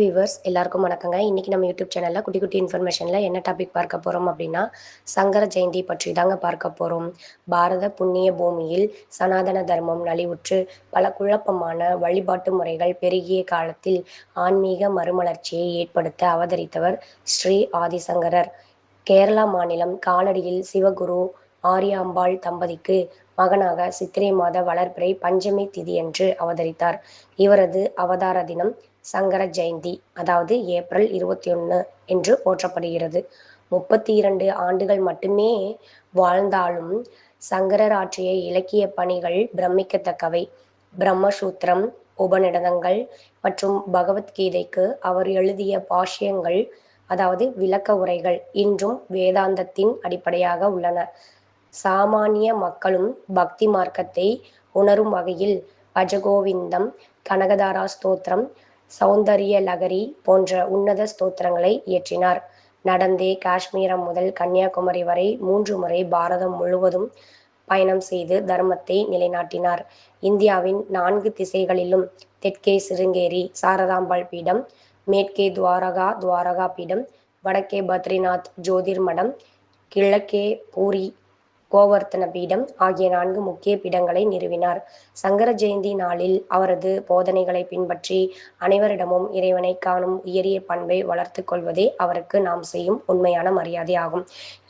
Viewers எல்லாருக்கும் வணக்கங்க. இன்னைக்கு நம்ம யூடியூப் சேனல்ல குட்டி குட்டி இன்ஃபர்மேஷன்ல என்ன டாபிக் பார்க்க போறோம் அப்படின்னா, சங்கர ஜெயந்தி பற்றி தாங்க பார்க்க போறோம். பாரத புண்ணிய பூமியில் சனாதன தர்மம் நலிவுற்று பல குழப்பமான வழிபாட்டு முறைகள் பெருகிய காலத்தில் ஆன்மீக மறுமலர்ச்சியை ஏற்படுத்த அவதரித்தவர் ஸ்ரீ ஆதிசங்கரர். கேரளா மாநிலம் காலடியில் சிவகுரு ஆரியாம்பாள் தம்பதிக்கு மகனாக சித்திரை மாத வளர்பிறை பஞ்சமி திதியன்று அவதரித்தார். இவரது அவதார தினம் சங்கர ஜெயந்தி, அதாவது ஏப்ரல் 21 என்று போற்றப்படுகிறது. 32 ஆண்டுகள் மட்டுமே வாழ்ந்தாலும் சங்கரர் ஆற்றிய இலக்கிய பணிகள் பிரமிக்கத்தக்கவை. பிரம்மசூத்திரம், உபநிடதங்கள் மற்றும் பகவத்கீதைக்கு அவர் எழுதிய பாஷ்யங்கள், அதாவது விளக்க உரைகள், இன்றும் வேதாந்தத்தின் அடிப்படையாக உள்ளன. சாமானிய மக்களும் பக்தி மார்க்கத்தை உணரும் வகையில் பஜகோவிந்தம், கனகதாரா ஸ்தோத்திரம், சௌந்தரிய லகரி போன்ற உன்னத ஸ்தோத்திரங்களை இயற்றினார். நடந்தே காஷ்மீரம் முதல் கன்னியாகுமரி வரை 3 முறை பாரதம் முழுவதும் பயணம் செய்து தர்மத்தை நிலைநாட்டினார். இந்தியாவின் 4 திசைகளிலும் தெற்கே சிருங்கேரி சாரதாம்பாள் பீடம், மேற்கே துவாரகா பீடம், வடக்கே பத்ரிநாத் ஜோதிர் மடம், கிழக்கே பூரி கோவர்த்தன பீடம் ஆகிய 4 முக்கிய பீடங்களை நிறுவினார். சங்கர ஜெயந்தி நாளில் அவரது போதனைகளை பின்பற்றி அனைவரிடமும் இறைவனை காணும் உயரிய பண்பை வளர்த்து கொள்வதே அவருக்கு நாம் செய்யும் உண்மையான மரியாதை ஆகும்.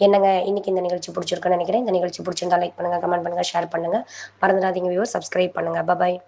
என்னங்க, இன்னைக்கு இந்த நிகழ்ச்சி பிடிச்சிருக்குன்னு நினைக்கிறேன். இந்த நிகழ்ச்சி பிடிச்சிருந்தா லைக் பண்ணுங்க, கமெண்ட் பண்ணுங்க, ஷேர் பண்ணுங்க. மறந்துடாதீங்க வியூவர்ஸ், சப்ஸ்கிரைப் பண்ணுங்க. பபாய்.